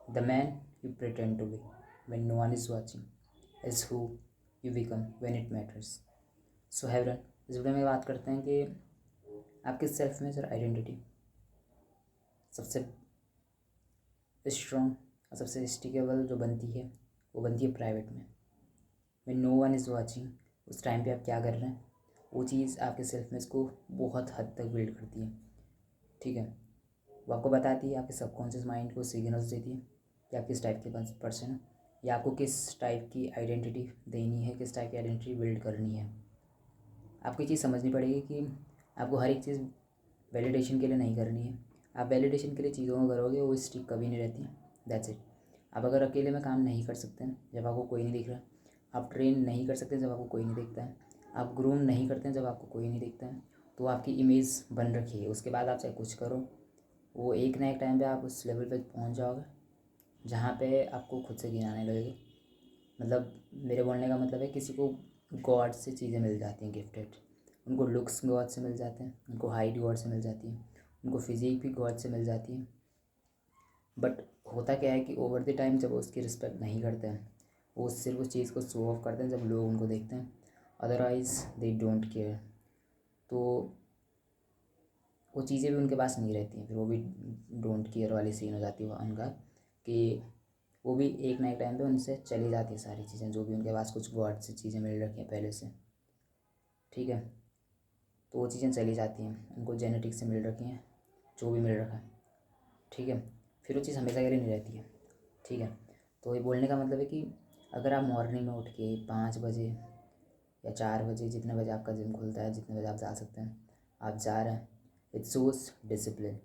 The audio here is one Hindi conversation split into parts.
The man you pretend to be when no one is watching is who you become when it matters. So everyone, इस वीडियो में बात करते हैं कि आपके सेल्फ में सर आइडेंटिटी सबसे स्ट्रॉन्ग और सबसे स्टिकेबल जो बनती है वो बनती है प्राइवेट में। When no one is watching, उस टाइम पे आप क्या कर रहे हैं, वो चीज़ आपके सेल्फ में इसको बहुत हद तक बिल्ड करती है। ठीक है, वो आपको बताती है, आपके सबकॉन्शियस माइंड को सिग्नल्स देती है कि आप किस टाइप के पर्सन हैं, या आपको किस टाइप की आइडेंटिटी देनी है, किस टाइप की आइडेंटिटी बिल्ड करनी है। आपको ये चीज़ समझनी पड़ेगी कि आपको हर एक चीज़ वैलिडेशन के लिए नहीं करनी है। आप वैलिडेशन के लिए चीज़ों को करोगे वो स्टिक कभी नहीं रहती। That's it. आप अगर अकेले में काम नहीं कर सकते हैं जब आपको कोई नहीं दिख रहा, आप ट्रेन नहीं कर सकते जब आपको कोई नहीं देखता है, आप ग्रूम नहीं करते हैं जब आपको कोई नहीं देखता है, तो आपकी इमेज बन रखी है। उसके बाद आप चाहे कुछ करो, वो एक ना एक टाइम पे आप उस लेवल पे पहुंच जाओगे जहाँ पे आपको खुद से घिन आने लगेगा। मतलब मेरे बोलने का मतलब है, किसी को गॉड से चीज़ें मिल जाती हैं गिफ्टेड, उनको लुक्स गॉड से मिल जाते हैं, उनको हाइट गॉड से मिल जाती है, उनको फिजिक भी गॉड से मिल जाती है। बट होता क्या है कि ओवर द टाइम जब वो उसकी रिस्पेक्ट नहीं करते हैं, वो सिर्फ उस चीज़ को शो ऑफ करते हैं जब लोग उनको देखते हैं, अदरवाइज दे डोंट केयर। तो वो चीज़ें भी उनके पास नहीं रहती हैं, फिर वो भी डोंट केयर वाली सीन हो जाती है उनका, कि वो भी एक ना एक टाइम पे उनसे चली जाती है सारी चीज़ें, जो भी उनके पास कुछ गॉड से चीज़ें मिल रखी हैं पहले से। ठीक है, तो वो चीज़ें चली जाती हैं, उनको जेनेटिक से मिल रखी हैं, जो भी मिल रखा है। ठीक है, फिर वो चीज़ हमेशा के लिए नहीं रहती है। ठीक है, तो ये बोलने का मतलब है कि अगर आप मॉर्निंग में उठ के 5 बजे या 4 बजे, जितने बजे आपका जिम खुलता है, जितने बजे आप जा सकते हैं, आप जा रहे हैं, इट शोज़ डिसिप्लिन।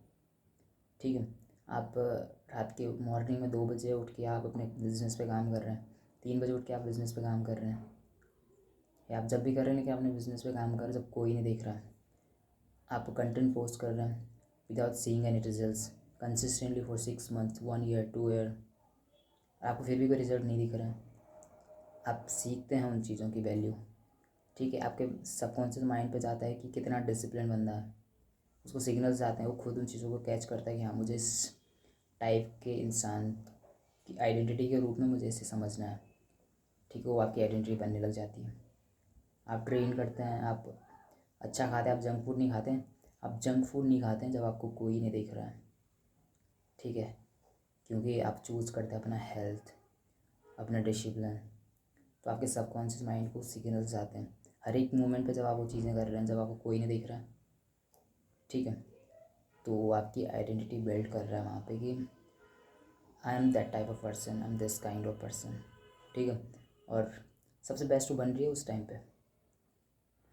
ठीक है, आप रात के मॉर्निंग में 2 बजे उठ के आप अपने बिज़नेस पे काम कर रहे हैं, 3 बजे उठ के आप बिज़नेस पे काम कर रहे हैं, या आप जब भी कर रहे हैं कि अपने बिज़नेस पे काम कर रहे हैं जब कोई नहीं देख रहा है, आप कंटेंट पोस्ट कर रहे हैं without seeing any results consistently for 6 month, 1 year, 2 year, आपको फिर भी कोई रिजल्ट नहीं दिख रहा है, आप सीखते हैं उन चीज़ों की वैल्यू। ठीक है, आपके सबकॉन्शियस माइंड पे जाता है कि कितना डिसिप्लिन बंदा है, उसको सिग्नल्स आते हैं, वो खुद उन चीज़ों को कैच करता है कि हाँ, मुझे इस टाइप के इंसान की आइडेंटिटी के रूप में मुझे इसे समझना है। ठीक है, वो आपकी आइडेंटिटी बनने लग जाती है। आप ट्रेन करते हैं, आप अच्छा खाते हैं, आप जंक फूड नहीं खाते हैं, आप जंक फूड नहीं खाते हैं जब आपको कोई नहीं देख रहा है। ठीक है, क्योंकि आप चूज़ करते हैं अपना हेल्थ, अपना डिसिप्लिन, तो आपके सबकॉन्शियस माइंड को सिग्नल्स आते हैं हर एक मोमेंट पे जब आप वो चीज़ें कर रहे हैं, जब आपको कोई नहीं देख रहा है। ठीक है, तो वो आपकी आइडेंटिटी बिल्ड कर रहा है वहाँ पे कि I am that type of person, I am this kind of person. ठीक है, और सबसे बेस्ट वो बन रही है उस टाइम पे।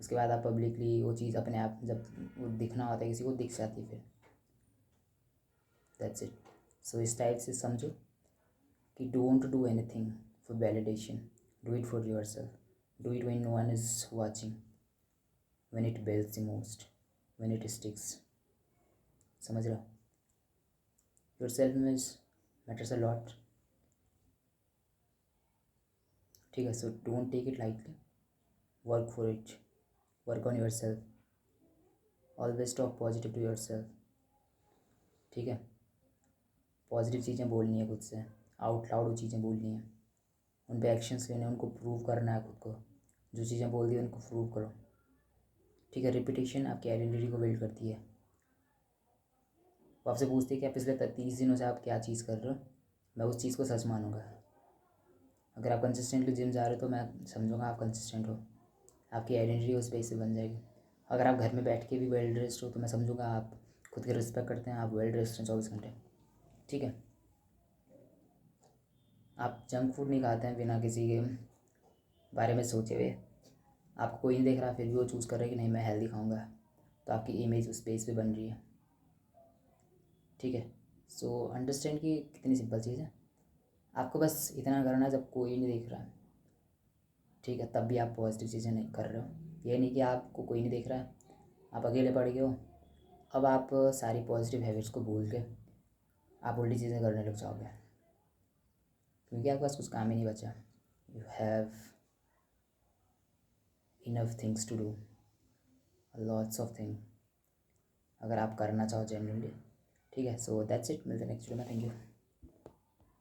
उसके बाद आप पब्लिकली वो चीज़ अपने आप जब वो दिखना होता है किसी को, दिख जाती है फिर। That's it. सो इस टाइप से समझो कि don't do anything for validation, do it for yourself, do it when no one is watching, when it builds the most, when it sticks. समझ रहा? Your self image matters a lot. ठीक है, so don't take it lightly, work for it, work on yourself, always talk positive to yourself. ठीक है, पॉजिटिव चीज़ें बोलनी है खुद से, आउट लाउड वो चीज़ें बोलनी है, उन पे एक्शंस लेने हैं, उनको प्रूव करना है खुद को, जो चीज़ें बोल दी उनको प्रूव करो। ठीक है, रिपीटेशन आपकी आइडेंटिटी को बिल्ड करती है। वो आपसे पूछते हैं कि आप पिछले 30 दिनों से आप क्या चीज़ कर रहे हो, मैं उस चीज़ को सच मानूंगा। अगर आप कंसिस्टेंटली जिम जा रहे हो तो मैं समझूंगा आप कंसिस्टेंट हो, आपकी आइडेंटिटी उस बेस से बन जाएगी। अगर आप घर में बैठ के भी वेल ड्रेस्ड हो तो मैं समझूंगा आप खुद की रिस्पेक्ट करते हैं, आप वेल ड्रेस्ड हैं 24 घंटे। ठीक है, आप जंक फूड नहीं खाते हैं बिना किसी के बारे में सोचे हुए, आपको कोई नहीं देख रहा फिर भी वो चूज़ कर रहे हैं कि नहीं मैं हेल्दी खाऊंगा, तो आपकी इमेज उस बेस पे बन रही है। ठीक है, सो अंडरस्टैंड कि कितनी सिंपल चीज़ है। आपको बस इतना करना है जब कोई नहीं देख रहा है, ठीक है, तब भी आप पॉजिटिव चीज़ें नहीं कर रहे हो। ये नहीं कि आपको कोई नहीं देख रहा है, आप अकेले पड़ गए हो, अब आप सारी पॉजिटिव हैबिट्स को भूल के आप उल्टी चीज़ें करने लग जाओगे, क्योंकि आपके पास कुछ काम ही नहीं बचा। You have enough things to do, lots of thing, अगर आप करना चाहो जेन्युइनली। ठीक है, सो दैट्स इट, मिलते हैं नेक्स्ट वीडियो में। Thank you.